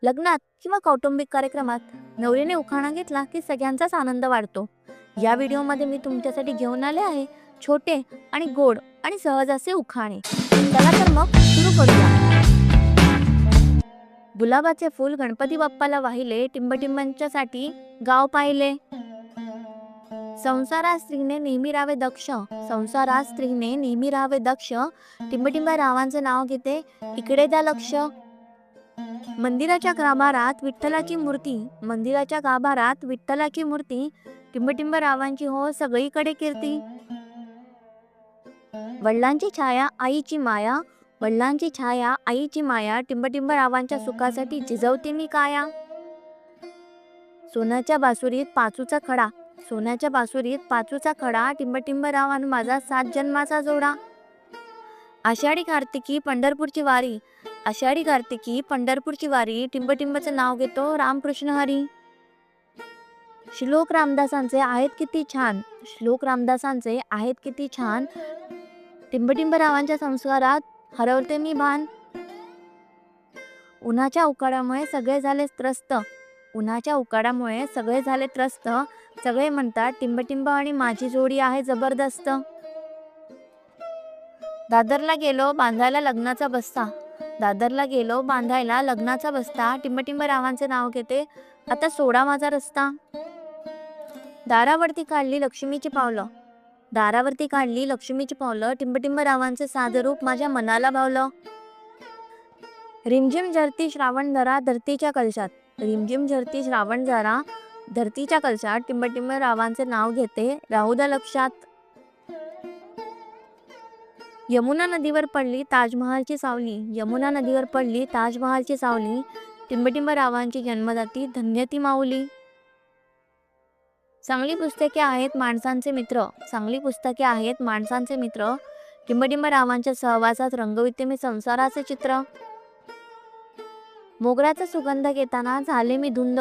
लग्नात किंवा कौटुंबिक कार्यक्रमात नवरीने उखाणा घेतला की सगळ्यांचाच आनंद वाढतो। या व्हिडिओमध्ये मी तुमच्यासाठी घेऊन आले आहे छोटे आणि गोड आणि सहज असे उखाणे। चला तर मग सुरू करूया। गुलाबाचे फूल गणपती बाप्पाला वाहिले, टिंबटिंबांच्यासाठी गाव पाहिले। संसारात स्त्रीने नेहमी राहावे दक्ष, संसारात स्त्रीने नेहमी राहावे दक्ष, टिंबटिंब रावांचे नाव घेते इकडे द्या लक्ष। मंदिराच्या गाभारात विठ्ठलाची मूर्ती, मंदिराच्या गाभारात विठ्ठलाची मूर्ती, टिंबटिंब रावांची हो सगळीकडे कीर्ती। वडिलांची छाया आईची माया, वडिलांची छाया आईची माया, टिंबटिंब रावांच्या सुखासाठी झिजवते मी काया। सोन्याच्या बासुरीत पाचूचा खडा, सोन्याच्या बासुरीत पाचूचा खडा, टिंबटिंब रावान माझा 7 जन्माचा जोडा। आषाढी कार्तिकी पंढरपूरची वारी, आषाढी कार्तिकी पंढरपूरची वारी, टिंबटिंबचे नाव घेतो रामकृष्ण हरी। श्लोक रामदासांचे आहेत किती छान, श्लोक रामदासांचे आहेत किती छान, टिंबटिंब रावांच्या संस्कारात हरवते मी भान। उन्हाच्या उकाड्यामुळे सगळे झाले त्रस्त, उन्हाच्या उकाड्यामुळे सगळे झाले त्रस्त, सगळे म्हणतात टिंबटिंब आणि माझी जोडी आहे जबरदस्त। दादरला गेलो बांधायला लग्नाचा बस्ता, दादरला गेलो बांधायला लग्नाचा बस्ता, टिंबटिंब रावांचे नाव घेते आता सोडा माझा रस्ता। दारावरती काढली लक्ष्मीची पावलं, दारावरती काढली लक्ष्मीची पावलं, टिंबटिंब रावांचे साधं रूप माझ्या मनाला भावलं। रिमझिम झरती श्रावण जरा धरतीच्या कलशात, रिमझिम झरती श्रावण जरा धरतीच्या कलशात, टिंबटिंब रावांचे नाव घेते राहू द्या लक्षात। यमुना नदीवर पडली ताजमहालची सावली, यमुना नदीवर पडली ताजमहालची सावली, टिंबटिंब रावांची जन्मदाती धन्य ती माऊली। चांगली पुस्तके आहेत माणसांचे मित्र, चांगली पुस्तके आहेत माणसांचे मित्र, टिंबटिंब रावांच्या सहवासात रंगविते मी संसाराचे चित्र। मोगऱ्याचा सुगंध घेताना झाले मी धुंद,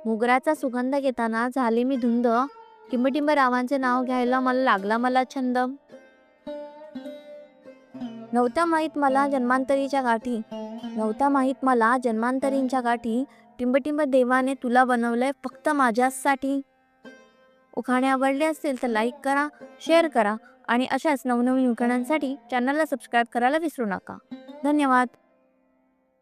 मोगऱ्याचा सुगंध घेताना झाले मी धुंद, टिंबटिंब रावांचे नाव घ्यायला मला लागला मला छंद। नव्हत्या माहीत मला जन्मांतरीच्या गाठी, नव्हत्या माहीत मला जन्मांतरींच्या गाठी, टिंबटिंब देवाने तुला बनवलंय फक्त माझ्यासाठी। उखाणे आवडले असतील तर लाईक करा, शेअर करा आणि अशाच नवनवीन उखाण्यांसाठी चॅनलला सबस्क्राईब करायला विसरू नका। धन्यवाद।